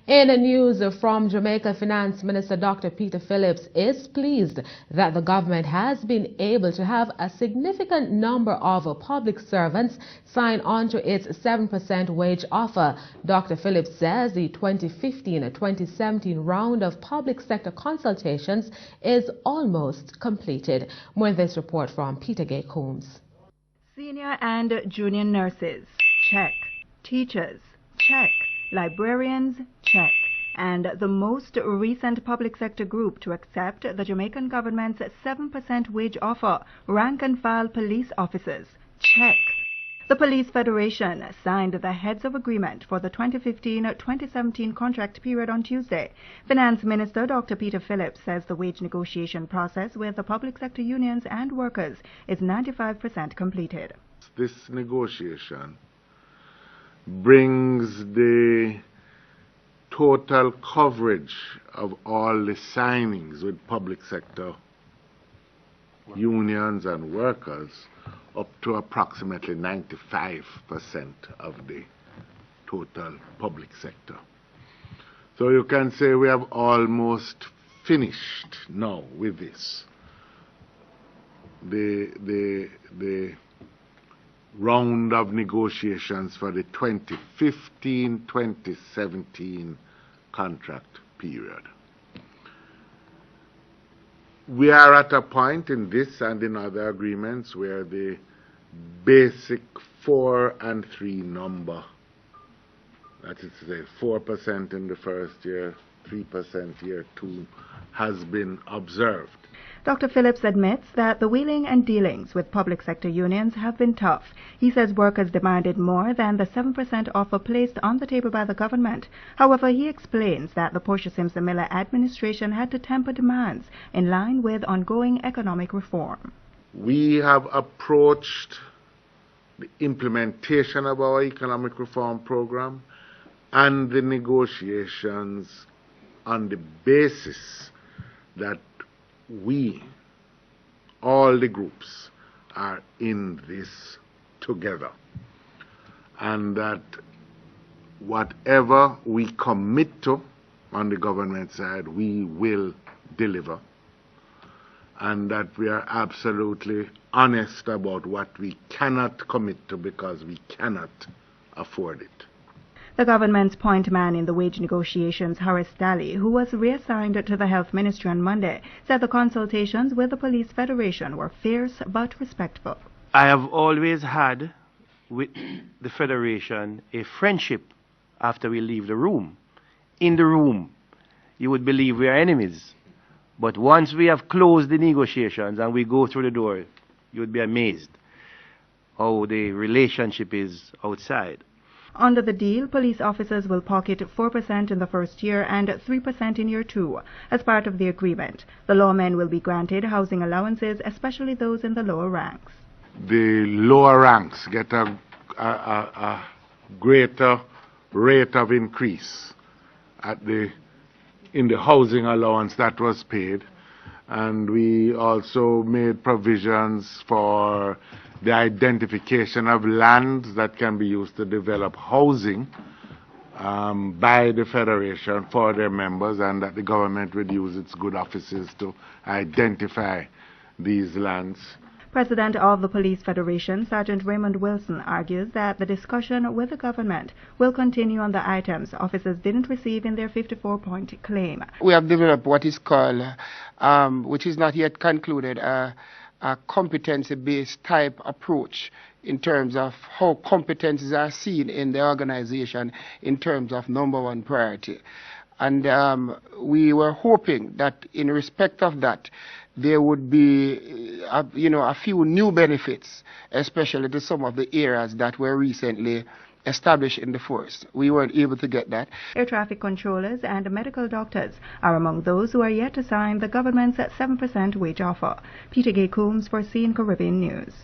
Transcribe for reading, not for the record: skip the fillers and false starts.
In the news from Jamaica, Finance Minister Dr. Peter Phillips is pleased that the government has been able to have a significant number of public servants sign on to its 7% wage offer. Dr. Phillips says the 2015-2017 round of public sector consultations is almost completed. More in this report from Peter Gay Combs. Senior and junior nurses, check. Teachers, check. Librarians, check. And the most recent public sector group to accept the Jamaican government's 7% wage offer, rank and file police officers, check. The Police Federation signed the heads of agreement for the 2015-2017 contract period on Tuesday. Finance Minister Dr. Peter Phillips says the wage negotiation process with the public sector unions and workers is 95% completed. This negotiation brings the total coverage of all the signings with public sector unions and workers up to approximately 95% of the total public sector. So you can say we have almost finished now with this. The round of negotiations for the 2015-2017 contract period. We are at a point in this and in other agreements where the basic 4 and 3 number, that is to say 4% in the first year, 3% year 2, has been observed. Dr. Phillips admits that the wheeling and dealings with public sector unions have been tough. He says workers demanded more than the 7% offer placed on the table by the government. However, he explains that the Portia Simpson Miller administration had to temper demands in line with ongoing economic reform. We have approached the implementation of our economic reform program and the negotiations on the basis that we, all the groups, are in this together, and that whatever we commit to on the government side, we will deliver, and that we are absolutely honest about what we cannot commit to because we cannot afford it. The government's point man in the wage negotiations, Horace Daly, who was reassigned to the Health Ministry on Monday, said the consultations with the Police Federation were fierce but respectful. I have always had with the Federation a friendship after we leave the room. In the room, you would believe we are enemies. But once we have closed the negotiations and we go through the door, you would be amazed how the relationship is outside. Under the deal, police officers will pocket 4% in the first year and 3% in year 2. As part of the agreement, the lawmen will be granted housing allowances, especially those in the lower ranks. The lower ranks get a greater rate of increase in the housing allowance that was paid, and we also made provisions for the identification of lands that can be used to develop housing by the Federation for their members, and that the government would use its good offices to identify these lands. President of the Police Federation, Sergeant Raymond Wilson, argues that the discussion with the government will continue on the items officers didn't receive in their 54-point claim. We have developed what is called, which is not yet concluded, a competency-based type approach in terms of how competencies are seen in the organization in terms of number one priority. And we were hoping that in respect of that, there would be, a few new benefits, especially to some of the areas that were recently established in the force. We weren't able to get that. Air traffic controllers and medical doctors are among those who are yet to sign the government's 7% wage offer. Peter Gay Combs for CEEN Caribbean News.